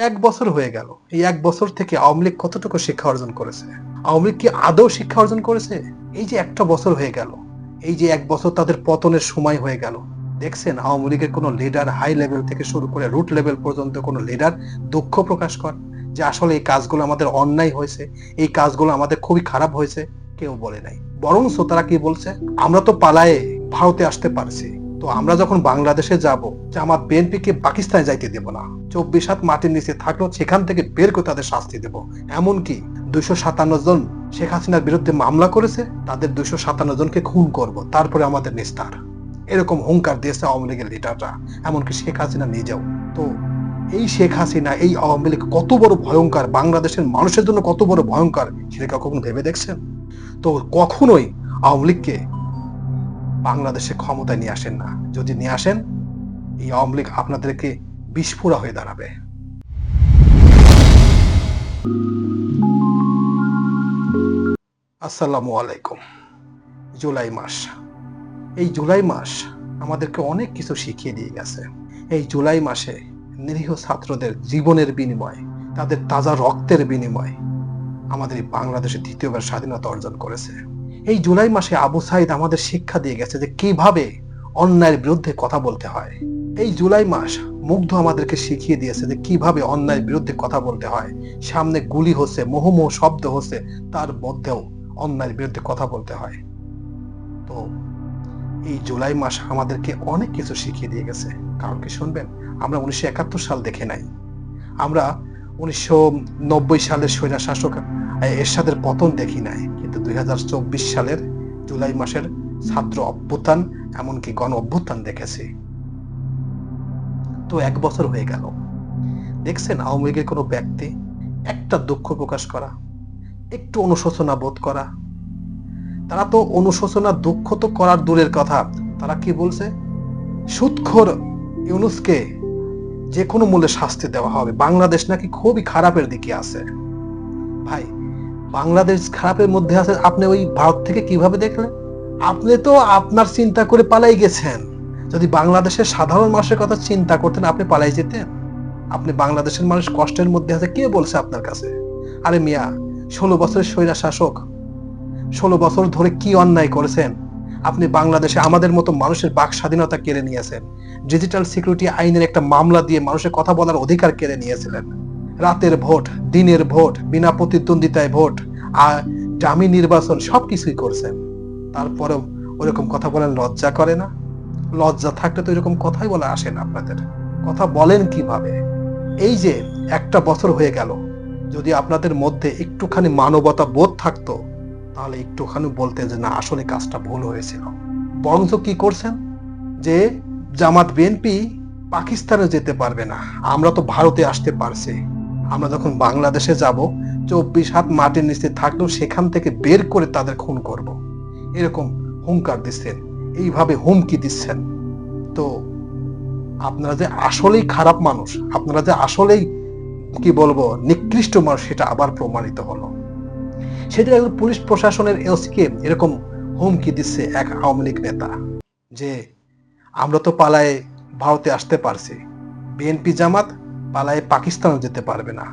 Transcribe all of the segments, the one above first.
1 বছর হয়ে গেল। এই 1 বছর থেকে আওয়ামী লীগ কতটুকু শিক্ষা অর্জন করেছে? আওয়ামী লীগ কি আদৌ শিক্ষা অর্জন করেছে? এই যে একটা বছর হয়ে গেল, এই যে 1 বছর তাদের পতনের সময় হয়ে গেল, দেখছেন আওয়ামী লীগের কোনো লিডার হাই লেভেল থেকে শুরু করে রুট লেভেল পর্যন্ত কোনো লিডার দুঃখ প্রকাশ করে যে আসলে এই কাজগুলো আমাদের অন্যায় হয়েছে, এই কাজগুলো আমাদের খুবই খারাপ হয়েছে? কেউ বলে নাই। বরঞ্চ তারা কি বলছে, আমরা তো পালায়ে ভারতে আসতে পারছি, তো আমরা যখন বাংলাদেশে যাব, জামাত বিএনপিকে পাকিস্তানে যাইতে দেব না, 24 হাত মাটির নিচে থাকলেও সেখান থেকে বের করে তাদের শাস্তি দেব। এমনকি 257 জন শেখ হাসিনার বিরুদ্ধে মামলা করেছে, তাদের 257 জনকে খুন করব, তারপরে আমাদের নিস্তার। এরকম হুঙ্কার দিয়েছে আওয়ামী লীগের লিডাররা, এমনকি শেখ হাসিনা নিজেও। তো এই শেখ হাসিনা, এই আওয়ামী লীগ কত বড় ভয়ঙ্কর, বাংলাদেশের মানুষের জন্য কত বড় ভয়ঙ্কর, সেটা কখনো ভেবে দেখছেন? তো কখনোই আওয়ামী লীগকে বাংলাদেশে ক্ষমতায় নিয়ে আসেন না। যদি নিয়ে আসেন, এই আওয়ামী লীগ আপনাদেরকে বিস্ফোরা হয়ে দাঁড়াবে। আসসালামু আলাইকুম। জুলাই মাস, এই জুলাই মাস আমাদেরকে অনেক কিছু শিখিয়ে দিয়ে গেছে। এই জুলাই মাসে নিরীহ ছাত্রদের জীবনের বিনিময়ে, তাদের তাজা রক্তের বিনিময়ে আমাদের এই বাংলাদেশে দ্বিতীয়বার স্বাধীনতা অর্জন করেছে। এই জুলাই মাসে আবু সাইদ আমাদের শিক্ষা দিয়ে গেছে যে কিভাবে অন্যায়ের বিরুদ্ধে কথা বলতে হয়। এই জুলাই মাস মুগ্ধ আমাদেরকে শিখিয়ে দিয়েছে যে কিভাবে অন্যায়ের বিরুদ্ধে কথা বলতে হয়। সামনে গুলি হচ্ছে, মুহুর্মুহু শব্দ হচ্ছে, তার মধ্যেও অন্যায়ের বিরুদ্ধে কথা বলতে হয়। তো এই জুলাই মাস আমাদেরকে অনেক কিছু শিখিয়ে দিয়ে গেছে। কারণ কি শুনবেন, আমরা 1971 সাল দেখে নাই, আমরা 1990 সালের স্বৈরা শাসক এরশাদের পতন দেখি নাই, কিন্তু 2024 সালের জুলাই মাসের ছাত্র অভ্যুত্থান, এমনকি গণ অভ্যুত্থান দেখেছি। তো 1 বছর হয়ে গেল, দেখছেন আওয়ামী লীগের কোনো ব্যক্তি একটা দুঃখ প্রকাশ করা, একটু অনুশোচনা বোধ করা? তারা তো অনুশোচনা দুঃখ তো করার দূরের কথা, তারা কি বলছে, সুদখোর ইউনূসকে যে কোনো মূল্যে শাস্তি দেওয়া হবে, বাংলাদেশ নাকি খুবই খারাপের দিকে আছে। ভাই, বাংলাদেশ খারাপের মধ্যে আছে আপনি ওই ভারত থেকে কিভাবে দেখলেন? আপনি তো আপনার চিন্তা করে পালাই গেছেন। যদি বাংলাদেশের সাধারণ মানুষের কথা চিন্তা করতেন, আপনি পালাই যেতেন। আপনি বাংলাদেশের মানুষ কষ্টের মধ্যে আছে, কে বলছে আপনার কাছে? আরে মিয়া, 16 বছরের স্বৈরা শাসক, 16 বছর ধরে কি অন্যায় করেছেন আপনি? বাংলাদেশে আমাদের মতো মানুষের বাক স্বাধীনতা কেড়ে নিয়েছেন। ডিজিটাল সিকিউরিটি আইনের একটা মামলা দিয়ে মানুষের কথা বলার অধিকার কেড়ে নিয়েছিলেন। রাতের ভোট, দিনের ভোট, বিনা প্রতিদ্বন্দ্বিতায় ভোট, আর ডামি নির্বাচন, সবকিছুই করছেন। তারপরেও ওরকম কথা বলার লজ্জা করে না? লজ্জা থাকলে তো এরকম কথাই বলা আসে না আপনাদের। কথা বলেন কিভাবে? এই যে 1 বছর হয়ে গেল, যদি আপনাদের মধ্যে একটুখানি মানবতা বোধ থাকতো, তাহলে একটুখানি বলতেন যে না, আসলে কাজটা ভুল হয়েছিল। বরঞ্চ কি করছেন, যে জামাত বিএনপি পাকিস্তানে যেতে পারবে না, আমরা তো ভারতে আসতে পারছি, আমরা যখন বাংলাদেশে যাব, 24 হাত মাটির নিচে থাকলেও সেখান থেকে বের করে তাদের খুন করব, এরকম হুঙ্কার দিচ্ছেন, এইভাবে হুমকি দিচ্ছেন। তো আপনারা যে আসলেই খারাপ মানুষ, আপনারা যে আসলেই কি বলবো নিকৃষ্ট মানুষ, সেটা আবার প্রমাণিত হলো। সেটা একজন পুলিশ প্রশাসনের এসকে এরকম হুমকি দিচ্ছে এক আওয়ামী লীগ নেতা, যে আমরা তো পালায়ে ভারতে আসতে পারছি, বিএনপি জামাত পালায়ে পাকিস্তানও যেতে পারবে না,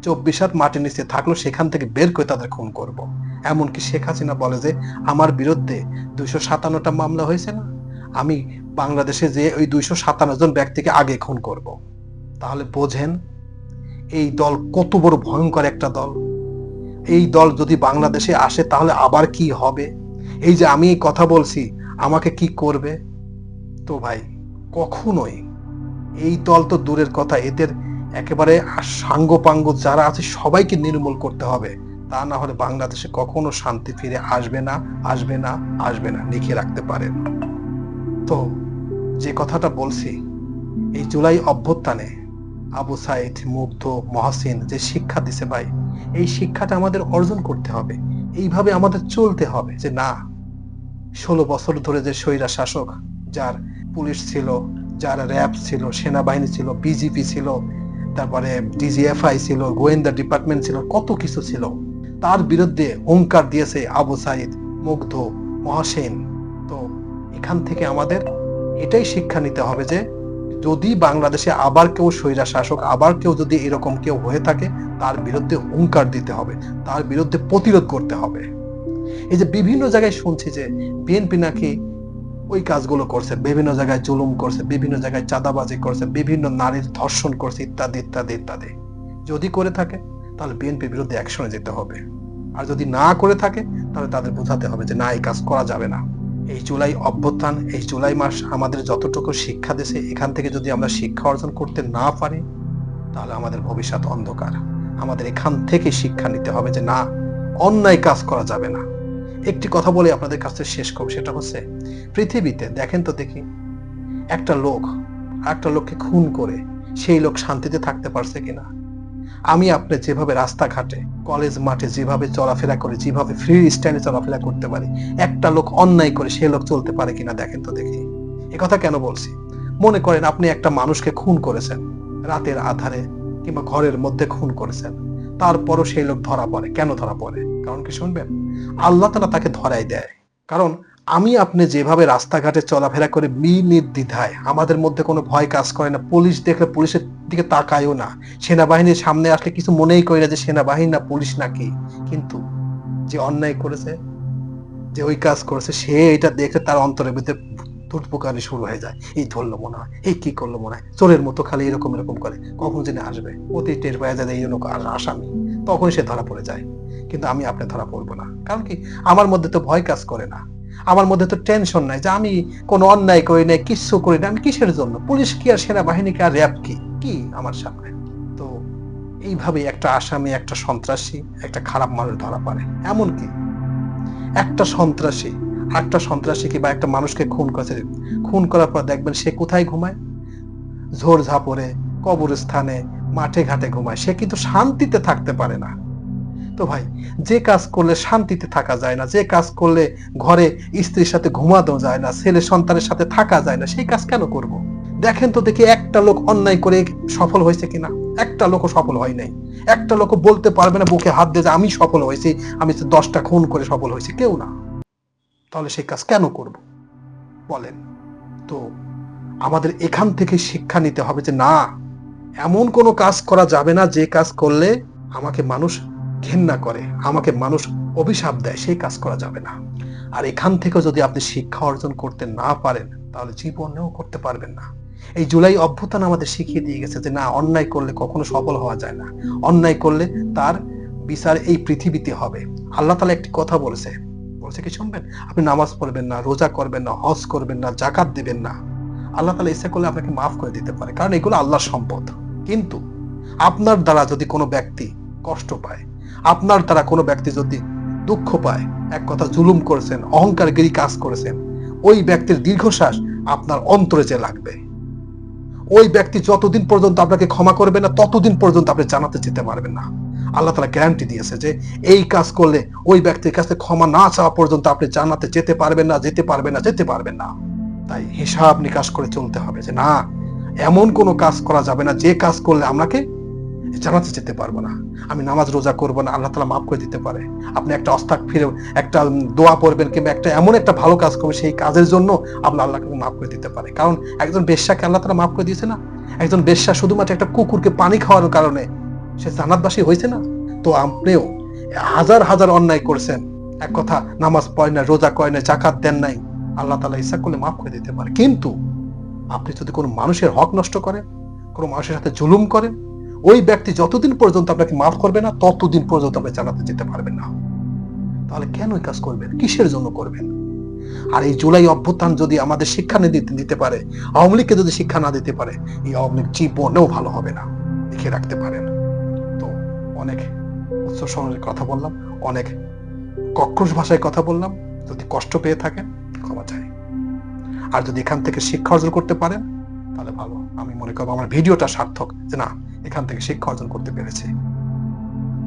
24 হাত মাটির নিচে থাকলো সেখান থেকে বের করে তাদের খুন করব। এমনকি শেখ হাসিনা বলে যে আমার বিরুদ্ধে 257টা মামলা হয়েছে না, আমি বাংলাদেশে যে ওই 257 জন ব্যক্তিকে আগে খুন করব। তাহলে বোঝেন এই দল কত বড় ভয়ঙ্কর একটা দল। এই দল যদি বাংলাদেশে আসে তাহলে আবার কি হবে? এই যে আমি কথা বলছি, আমাকে কি করবে? তো ভাই, কখনোই এই দল তো দূরের কথা, এদের একেবারে সাঙ্গপাঙ্গ যারা আছে সবাইকে নির্মূল করতে হবে। তা না হলে বাংলাদেশে কখনো শান্তি ফিরে আসবে না, আসবে না, আসবে না, লিখে রাখতে পারেন। তো যে কথাটা বলছি, এই জুলাই অভ্যুত্থানে আবু সাইদ, মুগ্ধ, মহসিন যে শিক্ষা দিছে ভাই, এই শিক্ষাটা আমাদের অর্জন করতে হবে। এইভাবে আমাদের চলতে হবে যে না, 16 বছর ধরে যে স্বৈরা শাসক, যার পুলিশ ছিল, যার র্যাব ছিল, সেনাবাহিনী ছিল, বিজিপি ছিল, তারপরে ডিজিএফআই ছিল, গোয়েন্দা ডিপার্টমেন্ট ছিল, কত কিছু ছিল, তার বিরুদ্ধে হুঙ্কার দিয়েছে আবু সাইদ, মুগ্ধ, মহসিন। তো এখান থেকে আমাদের এটাই শিক্ষা নিতে হবে যে যদি বাংলাদেশে আবার কেউ স্বৈরা শাসক, আবার কেউ যদি এরকম কেউ হয়ে থাকে, তার বিরুদ্ধে হুঙ্কার দিতে হবে, তার বিরুদ্ধে প্রতিরোধ করতে হবে। এই যে বিভিন্ন জায়গায় শুনছি যে বিএনপি নাকি ওই কাজগুলো করছে, বিভিন্ন জায়গায় জুলুম করছে, বিভিন্ন জায়গায় চাঁদাবাজি করছে, বিভিন্ন নারীর ধর্ষণ করছে, ইত্যাদি ইত্যাদি ইত্যাদি। যদি করে থাকে তাহলে বিএনপির বিরুদ্ধে অ্যাকশনে যেতে হবে, আর যদি না করে থাকে তাহলে তাদের বোঝাতে হবে যে না, এই কাজ করা যাবে না। এই জুলাই অভ্যুত্থান, এই জুলাই মাস আমাদের যতটুকু শিক্ষা দিয়েছে, এখান থেকে যদি আমরা শিক্ষা অর্জন করতে না পারি তাহলে আমাদের ভবিষ্যৎ অন্ধকার। আমাদের এখান থেকে শিক্ষা নিতে হবে যে না, অন্যায় কাজ করা যাবে না। একটি কথা বলে আপনাদের কাছে শেষ করব, সেটা হচ্ছে পৃথিবীতে দেখেন তো দেখি, একটা লোক একটা লোককে খুন করে সেই লোক শান্তিতে থাকতে পারছে কিনা? আমি আপনি যেভাবে রাস্তাঘাটে, কলেজ মাঠে যেভাবে চলাফেরা করে, যেভাবে ফ্রি স্টাইলে চলাফেরা করতে পারি, একটা লোক অন্যায় করে সে লোক চলতে পারে কিনা দেখেন তো দেখি। এ কথা কেন বলছি? মনে করেন আপনি একটা মানুষকে খুন করেছেন, রাতের আধারে কিংবা ঘরের মধ্যে খুন করেছেন, তারপরও সেই লোক ধরা পড়ে। কেন ধরা পড়ে? কারণ কি শুনবেন? আল্লাহ তাআলা তাকে ধরাই দেয়। কারণ আমি আপনি যেভাবে রাস্তাঘাটে চলাফেরা করে নির্দ্বিধায়, আমাদের মধ্যে কোনো ভয় কাজ করে না, পুলিশ দেখলে পুলিশের দিকে তাকায়ও না, সেনাবাহিনীর সামনে আসলে কিছু মনেই করি না যে সেনাবাহিনী না পুলিশ নাকি। কিন্তু যে অন্যায় করেছে, যে ওই কাজ করেছে, সে এটা দেখে তার অন্তরের ভিতরে ধুকপুকানি শুরু হয়ে যায়। এই ধরলো মনে হয়, এই কি করলো মনে হয়, চোরের মতো খালি এরকম এরকম করে, কখন যিনি আসবে, অতি টের পাওয়া যায় এই লোক আসামি, তখন সে ধরা পড়ে যায়। কিন্তু আমি আপনি ধরা পড়বো না। কারণ কি? আমার মধ্যে তো ভয় কাজ করে না, আমার মধ্যে তো টেনশন নাই যে আমি কোনো অন্যায় করি নাই, কিচ্ছু করি না, আমি কিসের জন্য পুলিশ কি আর সেনাবাহিনী কি আর র্যাব কি কি আমার সামনে? তো এইভাবে একটা আসামি, একটা সন্ত্রাসী, একটা খারাপ মানুষ ধরা পড়ে। এমনকি একটা সন্ত্রাসী বা একটা মানুষকে খুন করেছে, খুন করার পর দেখবেন সে কোথায় ঘুমায়? ঝোড়ঝাপড়ে, কবরস্থানে, মাঠে ঘাটে ঘুমায়। সে কিন্তু শান্তিতে থাকতে পারে না। তো ভাই, যে কাজ করলে শান্তিতে থাকা যায় না, যে কাজ করলে ঘরে স্ত্রীর সাথে ঘুমানো যায় না, ছেলে সন্তানের সাথে থাকা যায় না, সেই কাজ কেন করব? দেখেন তো দেখি একটা লোক অন্যায় করে সফল হয়েছে কিনা? একটা লোকও সফল হয় নাই। একটা লোকও বলতে পারবে না বুকে হাত দিয়ে যে আমি সফল হয়েছি, আমি 10টা খুন করে সফল হয়েছি, কেউ না। তাহলে সেই কাজ কেন করব বলেন? তো আমাদের এখান থেকে শিক্ষা নিতে হবে যে না, এমন কোনো কাজ করা যাবে না যে কাজ করলে আমাকে মানুষ ঘেন্না করে, আমাকে মানুষ অভিশাপ দেয়, সেই কাজ করা যাবে না। আর এখান থেকে যদি আপনি শিক্ষা অর্জন করতে না পারেন তাহলে জীবনেও করতে পারবেন না। এই জুলাই অভ্যুত্থান আমাদের শিখিয়ে দিয়ে গেছে যে না, অন্যায় করলে কখনো সফল হওয়া যায় না, অন্যায় করলে তার বিচার এই পৃথিবীতে হবে। আল্লাহ তাআলা একটি কথা বলেছে, বলছে কি শুনবেন? আপনি নামাজ পড়বেন না, রোজা করবেন না, হজ করবেন না, যাকাত দিবেন না, আল্লাহ তাআলা ইচ্ছা করলে আপনাকে মাফ করে দিতে পারে, কারণ এগুলো আল্লাহর সম্পদ। কিন্তু আপনার দ্বারা যদি কোনো ব্যক্তি কষ্ট পায়, আপনার দ্বারা কোনো ব্যক্তি যদি দুঃখ পায়, এক কথা জুলুম করেছেন, অহংকারগিরি কাজ করেছেন, ওই ব্যক্তির দীর্ঘশ্বাস আপনার অন্তরে যে লাগবে, ওই ব্যক্তি যতদিন পর্যন্ত আপনাকে ক্ষমা করবে না ততদিন পর্যন্ত আপনি জান্নাতে যেতে পারবেন না। আল্লাহ তাআলা গ্যারান্টি দিয়েছে যে এই কাজ করলে ওই ব্যক্তির কাছে ক্ষমা না চাওয়া পর্যন্ত আপনি জান্নাতে যেতে পারবেন না, যেতে পারবেন না, যেতে পারবেন না। তাই হিসাব নিকাশ করে চলতে হবে যে না, এমন কোনো কাজ করা যাবে না যে কাজ করলে আমাকে জান্নাতে যেতে পারবো না। আমি নামাজ রোজা করবো না, আল্লাহ তাআলা মাফ করে দিতে পারে। আপনি একটা ফিরে একটা দোয়া পড়বেন কিংবা একটা এমন একটা ভালো কাজ করবেন, সেই কাজের জন্য আল্লাহ আল্লাহকে মাফ করে দিতে পারে। কারণ একজন বেশ্যাকে আল্লাহ তাআলা মাফ করে দিয়েছে না? একজন বেশ্যা শুধুমাত্র একটা কুকুরকে পানি খাওয়ানোর কারণে সে জান্নাতবাসী হয়েছে না? তো আপনিও হাজার হাজার অন্যায় করছেন, এক কথা নামাজ পড়েন না, রোজা করেন না, যাকাত দেন নাই, আল্লাহ তাআলা ইচ্ছা করলে মাফ করে দিতে পারে। কিন্তু আপনি যদি কোনো মানুষের হক নষ্ট করেন, কোনো মানুষের সাথে জুলুম করেন, ওই ব্যক্তি যতদিন পর্যন্ত আপনাকে মাফ করবে না ততদিন পর্যন্ত আপনি জান্নাতে যেতে পারবেন না। তাহলে কেন এই কাজ করবেন? কিসের জন্য করবেন? আর এই জুলাই অভ্যুত্থান যদি আমাদের শিক্ষা দিতে পারে, আওয়ামী লীগকে যদি শিক্ষা না দিতে পারে, এই আওয়ামী লীগ জীবনেও ভালো হবে না, লিখে রাখতে পারেন। তো অনেক উচ্চ স্বরের কথা বললাম, অনেক কর্কশ ভাষায় কথা বললাম, যদি কষ্ট পেয়ে থাকেন ক্ষমা চাই। আর যদি এখান থেকে শিক্ষা অর্জন করতে পারেন তাহলে ভালো। আমি মনে করবো আমার ভিডিওটা সার্থক, যে না, এখান থেকে শিক্ষা অর্জন করতে পেরেছি।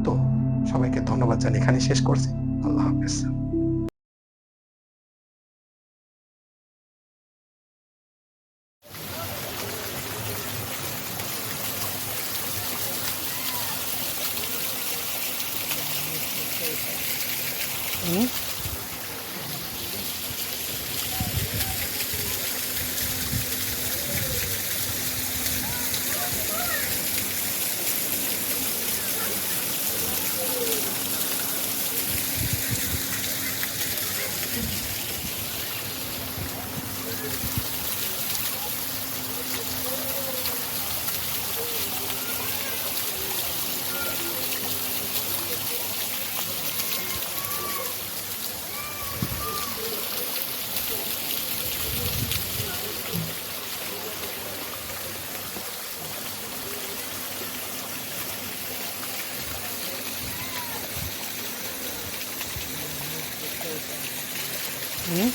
তো সবাইকে ধন্যবাদ জানিয়ে এখানে শেষ করছি। আল্লাহ হাফেজ। হুম